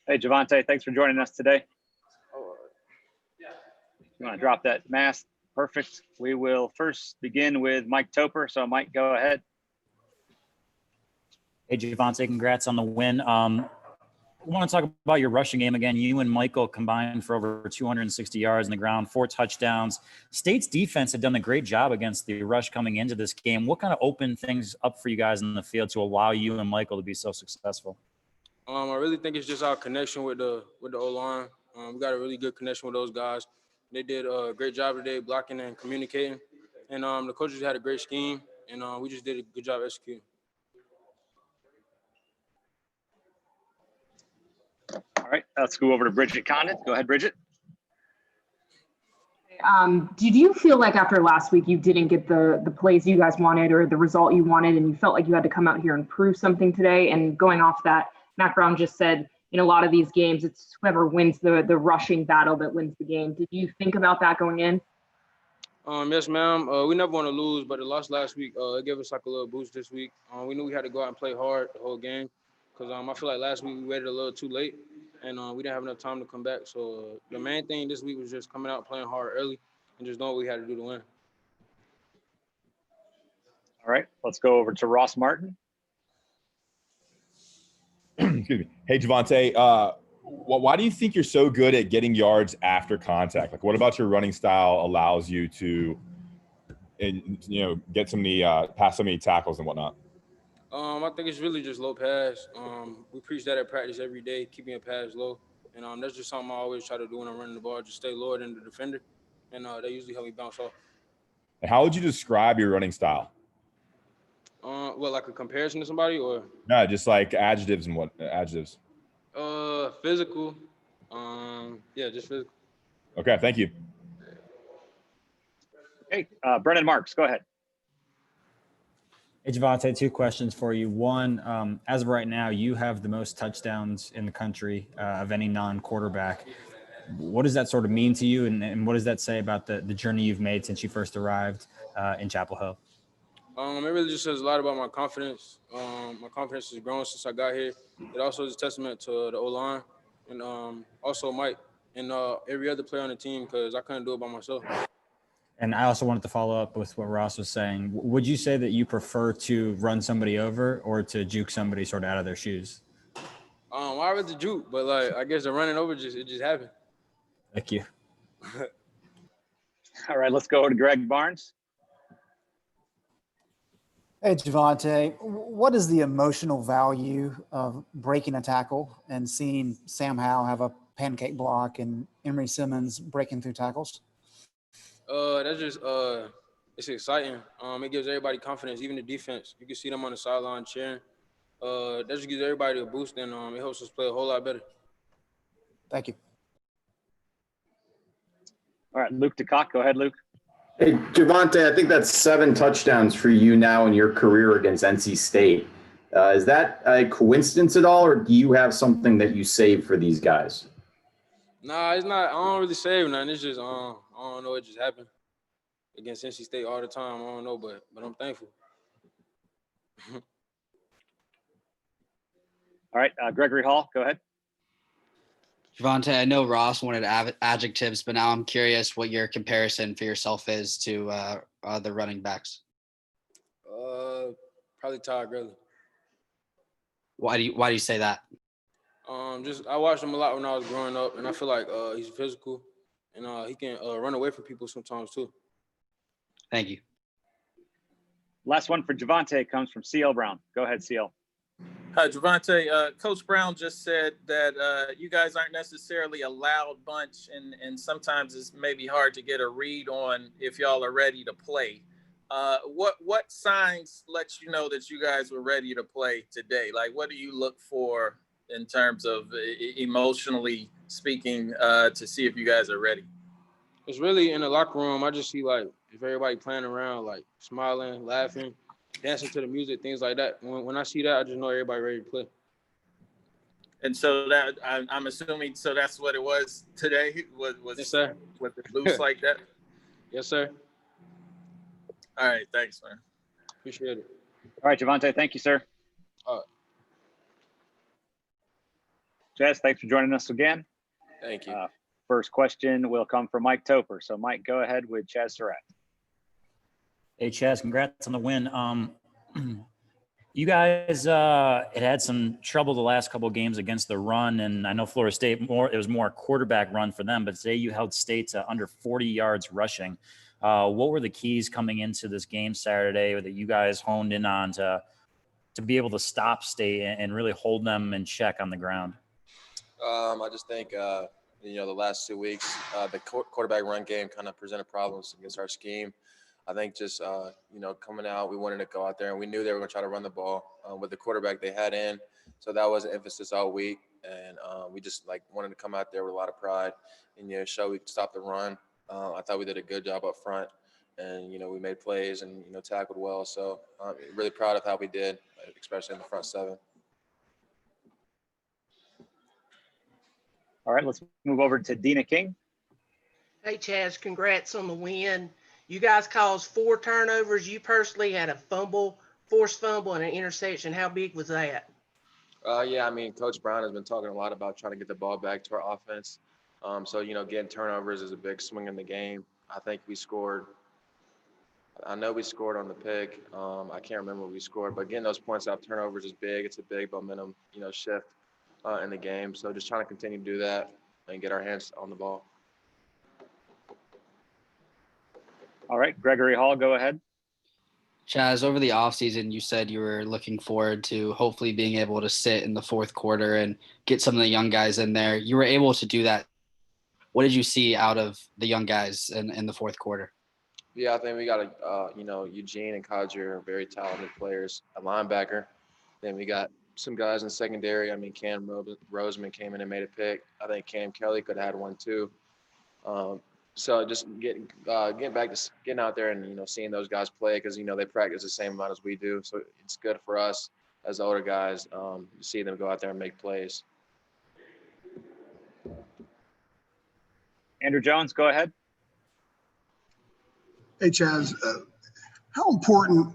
Hey, Javonte, thanks for joining us today. You want to drop that mask? Perfect. We will first begin with Mike Topper. So, Mike, go ahead. Hey, Javonte, congrats on the win. I want to talk about your rushing game again. You and Michael combined for over 260 yards on the ground, 4 touchdowns. State's defense had done a great job against the rush coming into this game. What kind of opened things up for you guys in the field to allow you and Michael to be so successful? I really think it's just our connection with the O-line. We got a really good connection with those guys. They did a great job today blocking and communicating. And the coaches had a great scheme, and we just did a good job executing. All right, let's go over to Bridget Condon. Go ahead, Bridget. Did you feel like after last week you didn't get the plays you guys wanted or the result you wanted, and you felt like you had to come out here and prove something today? And going off that, Matt Brown just said in a lot of these games, it's whoever wins the rushing battle that wins the game. Did you think about that going in? Yes, ma'am. We never want to lose, but the loss last week, it gave us like a little boost this week. We knew we had to go out and play hard the whole game because I feel like last week we waited a little too late, and we didn't have enough time to come back. So the main thing this week was just coming out playing hard early and just knowing what we had to do to win. All right, let's go over to Ross Martin. Excuse me. Hey, Javonte, why do you think you're so good at getting yards after contact? Like, what about your running style allows you to, get so many, pass so many tackles and whatnot? I think it's really just low pass. We preach that at practice every day, keeping your pass low. And that's just something I always try to do when I'm running the ball, just stay lower than the defender. And they usually help me bounce off. And how would you describe your running style? Like a comparison to somebody or? No, just like adjectives and what adjectives? Physical. Yeah, just physical. Okay, thank you. Hey, Brennan Marks, go ahead. Hey, Javonte, 2 questions for you. One, as of right now, you have the most touchdowns in the country of any non-quarterback. What does that sort of mean to you, and what does that say about the journey you've made since you first arrived in Chapel Hill? It really just says a lot about my confidence. My confidence has grown since I got here. It also is a testament to the O-line and also Mike and every other player on the team because I couldn't do it by myself. And I also wanted to follow up with what Ross was saying. Would you say that you prefer to run somebody over or to juke somebody sort of out of their shoes? I rather juke, but I guess the running over it just happened. Thank you. All right, let's go over to Greg Barnes. Hey, Javonte, what is the emotional value of breaking a tackle and seeing Sam Howell have a pancake block and Emery Simmons breaking through tackles? That's just it's exciting. It gives everybody confidence, even the defense. You can see them on the sideline cheering. That just gives everybody a boost, and it helps us play a whole lot better. Thank you. All right, Luke DeCock, go ahead, Luke. Hey, Javonte, I think that's 7 touchdowns for you now in your career against NC State. Is that a coincidence at all, or do you have something that you save for these guys? Nah, it's not. I don't really save nothing. It's just I don't know. It just happened against NC State all the time. I don't know, but I'm thankful. All right, Gregory Hall, go ahead. Javonte, I know Ross wanted adjectives, but now I'm curious what your comparison for yourself is to the running backs. Probably Todd Gurley. Why do you say that? I watched him a lot when I was growing up, and I feel like he's physical, and he can run away from people sometimes too. Thank you. Last one for Javonte comes from CL Brown. Go ahead, CL. Hi, Javonte. Coach Brown just said that you guys aren't necessarily a loud bunch, and sometimes it's maybe hard to get a read on if y'all are ready to play. What signs let you know that you guys were ready to play today? Like, what do you look for in terms of emotionally speaking to see if you guys are ready? It's really in the locker room. I just see if everybody playing around, smiling, laughing, dancing to the music, things like that. When I see that, I just know everybody ready to play. And so that I'm assuming, so that's what it was today. Was yes, sir. Was it loose like that? Yes, sir. All right, thanks, man. Appreciate it. All right, Javonte, thank you, sir. All right. Chazz, thanks for joining us again. Thank you. First question will come from Mike Topper. So Mike, go ahead with Chazz Surratt. Hey, Chazz, congrats on the win. You guys had some trouble the last couple of games against the run, and I know Florida State it was more a quarterback run for them, but today you held State to under 40 yards rushing. What were the keys coming into this game Saturday that you guys honed in on to be able to stop State and really hold them in check on the ground? I just think, the last 2 weeks, the quarterback run game kind of presented problems against our scheme. I think just, coming out, we wanted to go out there, and we knew they were going to try to run the ball with the quarterback they had in. So that was an emphasis all week. And we just, wanted to come out there with a lot of pride and, show we could stop the run. I thought we did a good job up front. And, we made plays and, tackled well. So I'm really proud of how we did, especially in the front seven. All right, let's move over to Dina King. Hey, Chazz, congrats on the win. You guys caused 4 turnovers. You personally had a forced fumble, and an interception. How big was that? Coach Brown has been talking a lot about trying to get the ball back to our offense. Getting turnovers is a big swing in the game. I think we scored. I know we scored on the pick. I can't remember what we scored, but getting those points out of turnovers is big. It's a big momentum, shift in the game. So just trying to continue to do that and get our hands on the ball. All right, Gregory Hall, go ahead. Chazz, over the offseason, you said you were looking forward to hopefully being able to sit in the fourth quarter and get some of the young guys in there. You were able to do that. What did you see out of the young guys in the fourth quarter? Yeah, I think we got Eugene and Kadri are very talented players, a linebacker. Then we got some guys in secondary. Cam Roseman came in and made a pick. I think Cam Kelly could have had one too. So just getting back to getting out there and, seeing those guys play because, they practice the same amount as we do. So it's good for us as older guys to see them go out there and make plays. Andrew Jones, go ahead. Hey, Chazz, how important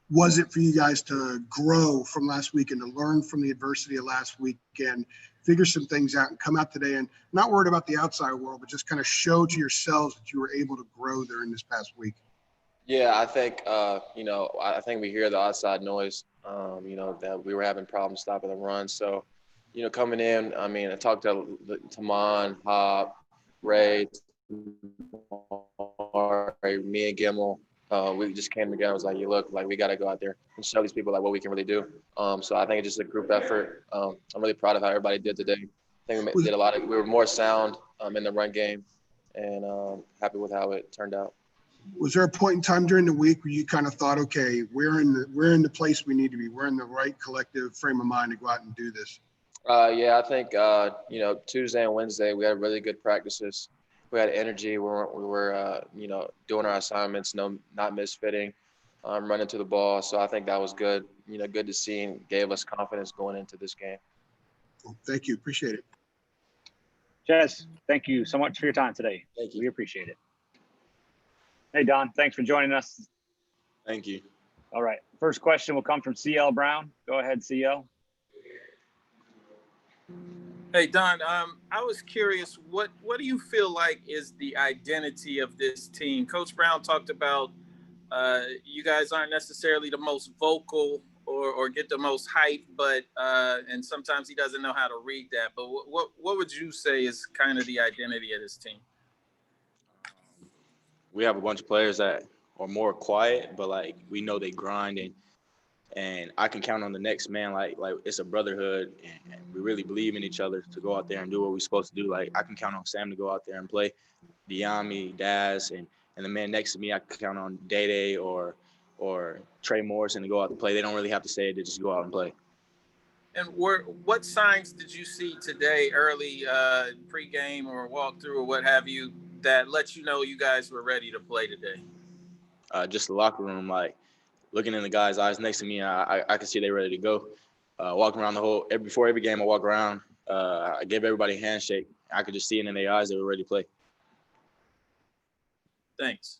was it for you guys to grow from last week and to learn from the adversity of last weekend, figure some things out and come out today and not worried about the outside world, but just kind of show to yourselves that you were able to grow during this past week? Yeah, I think, I think we hear the outside noise, that we were having problems stopping the run. So, coming in, I talked to Taman, Hop, Ray, me and Gimmel. We just came together. I was like, we got to go out there and show these people what we can really do. So I think it's just a group effort. I'm really proud of how everybody did today. I think we did we were more sound in the run game and happy with how it turned out. Was there a point in time during the week where you kind of thought, okay, we're in the place we need to be. We're in the right collective frame of mind to go out and do this? I think, Tuesday and Wednesday, we had really good practices. We had energy. We were doing our assignments, not misfitting, running to the ball. So I think that was good, good to see and gave us confidence going into this game. Well, thank you. Appreciate it. Chazz, thank you so much for your time today. Thank you. We appreciate it. Hey, Don, thanks for joining us. Thank you. All right. First question will come from CL Brown. Go ahead, CL. Hey, Don, I was curious, what do you feel like is the identity of this team? Coach Brown talked about you guys aren't necessarily the most vocal or get the most hype, but and sometimes he doesn't know how to read that. But what would you say is kind of the identity of this team? We have a bunch of players that are more quiet, but we know they grind and I can count on the next man. Like it's a brotherhood, and we really believe in each other to go out there and do what we're supposed to do. I can count on Sam to go out there and play. Beyond me, Daz, and the man next to me, I can count on Day or Trey Morrison to go out and play. They don't really have to say it; they just go out and play. And what signs did you see today, early pregame or walkthrough or what have you, that let you know you guys were ready to play today? Just the locker room, looking in the guys' eyes next to me, I could see they're ready to go. Walking around before every game I walk around, I gave everybody a handshake. I could just see it in their eyes. They were ready to play. Thanks.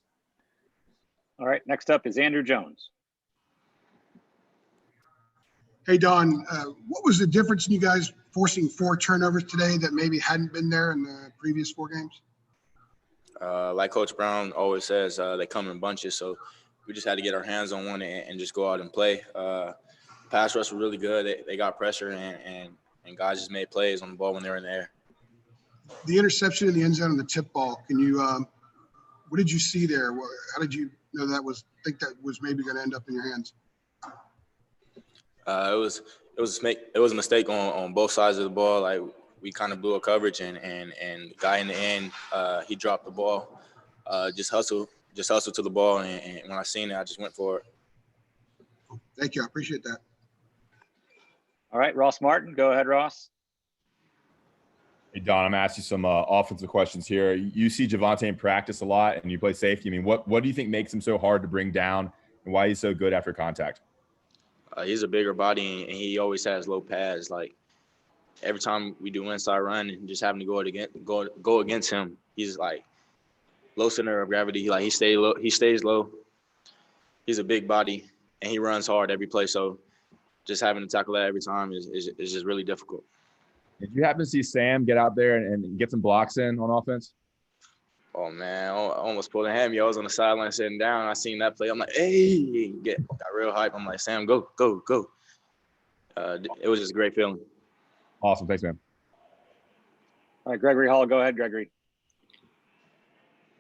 All right, next up is Andrew Jones. Hey, Don, what was the difference in you guys forcing 4 turnovers today that maybe hadn't been there in the previous 4 games? Like Coach Brown always says, they come in bunches. So we just had to get our hands on one and just go out and play. Pass rush was really good. They got pressure, and guys just made plays on the ball when they were in the air. The interception in the end zone and the tip ball, can you what did you see there? How did you know think that was maybe going to end up in your hands? It was a mistake on both sides of the ball. Like we kind of blew a coverage, and the guy in the end, he dropped the ball. Just hustle to the ball, and when I seen it, I just went for it. Thank you. I appreciate that. All right, Ross Martin, go ahead, Ross. Hey, Don, I'm asking you some offensive questions here. You see Javonte in practice a lot, and you play safety. I mean, what do you think makes him so hard to bring down, and why he's so good after contact? He's a bigger body, and he always has low pads. Like every time we do inside run and just having to go against him, he's like low center of gravity. Like he stays low. He's a big body, and he runs hard every play. So just having to tackle that every time is just really difficult. Did you happen to see Sam get out there and get some blocks in on offense? Oh, man, I almost pulled a hammy. I was on the sideline sitting down. I seen that play. I'm like, hey, got real hype. I'm like, Sam, go. It was just a great feeling. Awesome. Thanks, man. All right, Gregory Hall, go ahead, Gregory.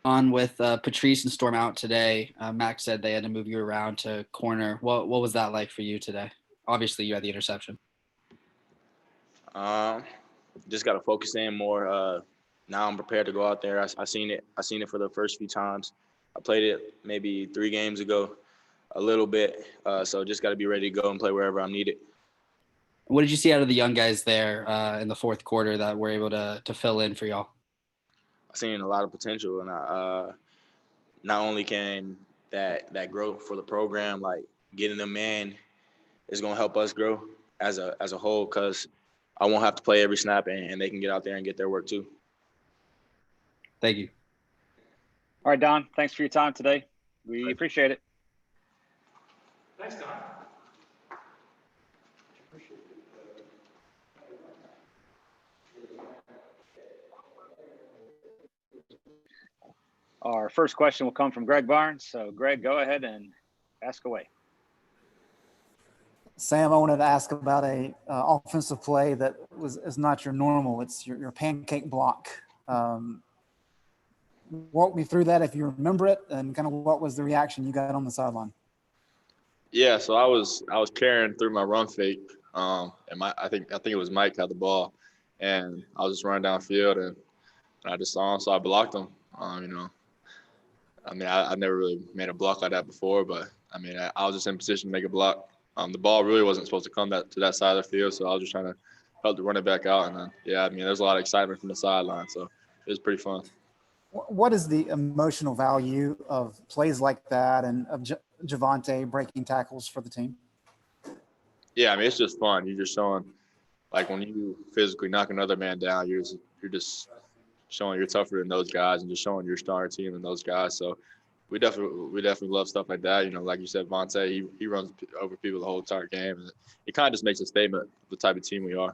On with Patrice and Storm out today. Max said they had to move you around to corner. What was that like for you today? Obviously, you had the interception. Just got to focus in more. Now I'm prepared to go out there. I seen it for the first few times. I played it maybe 3 games ago, a little bit. So just got to be ready to go and play wherever I'm needed. What did you see out of the young guys there in the fourth quarter that were able to fill in for y'all? I seen a lot of potential, and not only can that grow for the program, like getting them in is going to help us grow as a whole, because I won't have to play every snap, and they can get out there and get their work too. Thank you. All right, Don, thanks for your time today. We appreciate it. Thanks, Don. Our first question will come from Greg Barnes. So, Greg, go ahead and ask away. Sam, I wanted to ask about a offensive play that is not your normal. It's your pancake block. Walk me through that if you remember it, and kind of what was the reaction you got on the sideline? Yeah, so I was carrying through my run fake, and I think it was Mike had the ball, and I was just running downfield, and I just saw him, so I blocked him. I mean, I never really made a block like that before, but I mean, I was just in position to make a block. The ball really wasn't supposed to come to that side of the field, so I was just trying to help the running back out. And then, yeah, I mean, there's a lot of excitement from the sideline, so it was pretty fun. What is the emotional value of plays like that and of Javonte breaking tackles for the team? Yeah, I mean, it's just fun. You're just showing, like, when you physically knock another man down, you're just showing you're tougher than those guys and just showing you're a stronger team than those guys. So we definitely love stuff like that. You know, like you said, Vontae, he runs over people the whole entire game. And it kind of just makes a statement of the type of team we are.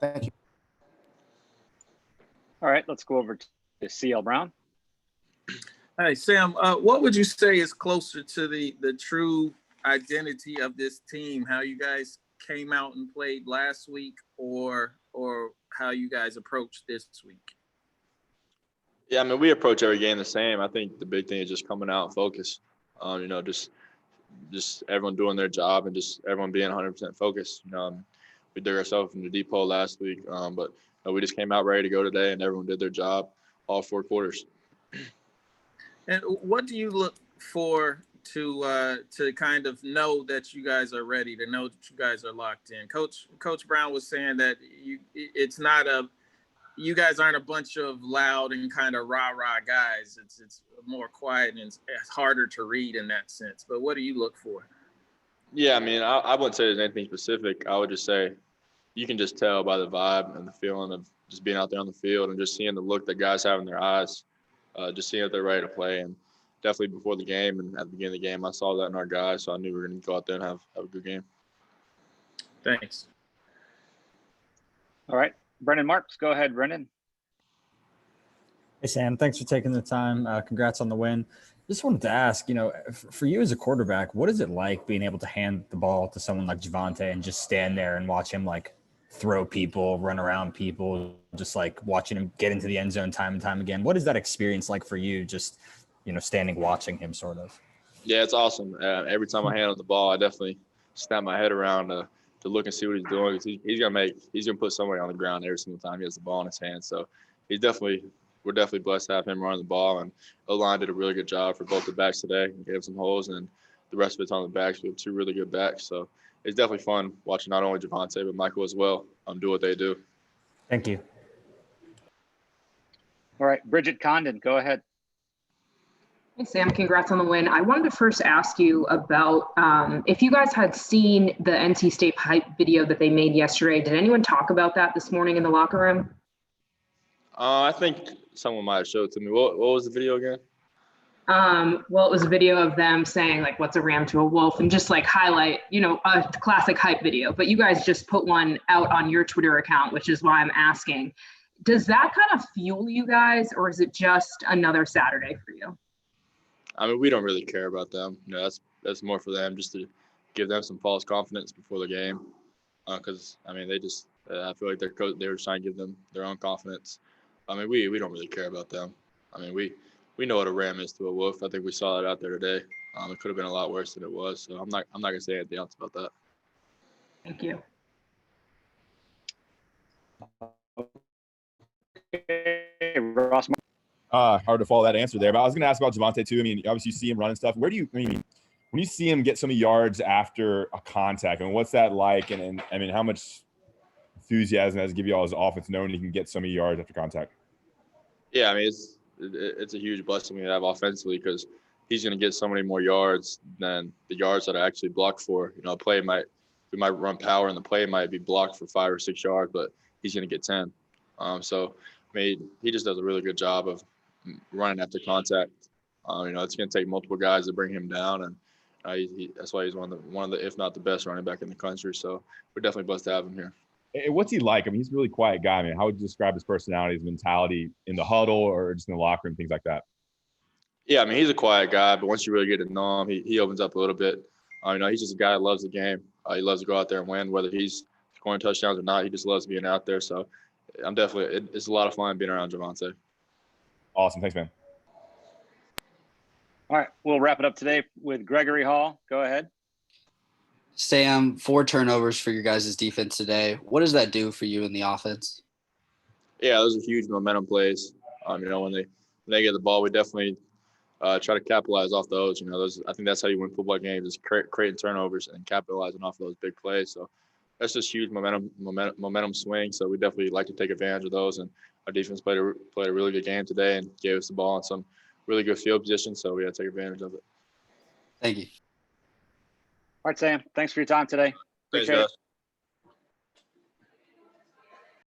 Thank you. All right, let's go over to CL Brown. Hey, Sam, what would you say is closer to the true identity of this team? How you guys came out and played last week, or how you guys approached this week? Yeah, I mean, we approach every game the same. I think the big thing is just coming out and focus. You know, just everyone doing their job and just everyone being 100% focused. You know, we dug ourselves in the deep hole last week, but we just came out ready to go today, and everyone did their job all 4 quarters. And what do you look for to kind of know that you guys are ready, to know that you guys are locked in? Coach Brown was saying that you guys aren't a bunch of loud and kind of rah-rah guys. It's more quiet and it's harder to read in that sense. But what do you look for? Yeah, I mean, I wouldn't say there's anything specific. I would just say you can just tell by the vibe and the feeling of just being out there on the field and just seeing the look that guys have in their eyes, just seeing if they're ready to play. And definitely before the game and at the beginning of the game, I saw that in our guys, so I knew we were going to go out there and have a good game. Thanks. All right, Brendan Marks, go ahead, Brendan. Hey, Sam, thanks for taking the time. Congrats on the win. Just wanted to ask, for you as a quarterback, what is it like being able to hand the ball to someone like Javonte and just stand there and watch him like throw people, run around people, just like watching him get into the end zone time and time again? What is that experience like for you, just, standing watching him sort of? Yeah, it's awesome. Every time I handle the ball, I definitely snap my head around to look and see what he's doing. 'Cause he's gonna put somebody on the ground every single time he has the ball in his hand. So we're definitely blessed to have him running the ball. And O-line did a really good job for both the backs today. Gave some holes, and the rest of it's on the backs. We have two really good backs. So it's definitely fun watching not only Javonte but Michael as well do what they do. Thank you. All right, Bridget Condon, go ahead. Hey, Sam, congrats on the win. I wanted to first ask you about if you guys had seen the NC State hype video that they made yesterday. Did anyone talk about that this morning in the locker room? I think someone might have showed it to me. What was the video again? Well, it was a video of them saying like, what's a ram to a wolf, and just like highlight, a classic hype video. But you guys just put one out on your Twitter account, which is why I'm asking. Does that kind of fuel you guys, or is it just another Saturday for you? I mean, we don't really care about them. That's more for them, just to give them some false confidence before the game. Because I mean, I feel like they were trying to give them their own confidence. I mean, we don't really care about them. I mean, we know what a ram is to a wolf. I think we saw it out there today. It could have been a lot worse than it was. So I'm not gonna say anything else about that. Thank you. Okay, Ross. Hard to follow that answer there, but I was going to ask about Javonte too. I mean, obviously you see him running stuff. When you see him get so many yards after a contact, I mean, what's that like? And I mean, how much enthusiasm does it give you all his offense knowing he can get so many yards after contact? Yeah, I mean, it's a huge blessing we have offensively, because he's going to get so many more yards than the yards that are actually blocked for. We might run power and the play might be blocked for 5 or 6 yards, but he's going to get 10. So I mean, he just does a really good job of running after contact. It's going to take multiple guys to bring him down, and that's why he's one of the, if not the best running back in the country. So we're definitely blessed to have him here. And what's he like? I mean, he's a really quiet guy. I mean, how would you describe his personality, his mentality in the huddle or just in the locker room, things like that? Yeah, I mean, he's a quiet guy, but once you really get to know him, he opens up a little bit. He's just a guy that loves the game. He loves to go out there and win, whether he's scoring touchdowns or not. He just loves being out there. So it's a lot of fun being around Javonte. Awesome. Thanks, man. All right, we'll wrap it up today with Gregory Hall. Go ahead. Sam, 4 turnovers for your guys' defense today. What does that do for you in the offense? Yeah, those are huge momentum plays. When they get the ball, we definitely try to capitalize off those. I think that's how you win football games, is creating turnovers and capitalizing off those big plays. So that's just huge momentum swing. So we definitely like to take advantage of those. And our defense played a really good game today and gave us the ball in some really good field position. So we had to take advantage of it. Thank you. All right, Sam. Thanks for your time today. Thanks, Appreciate it. guys.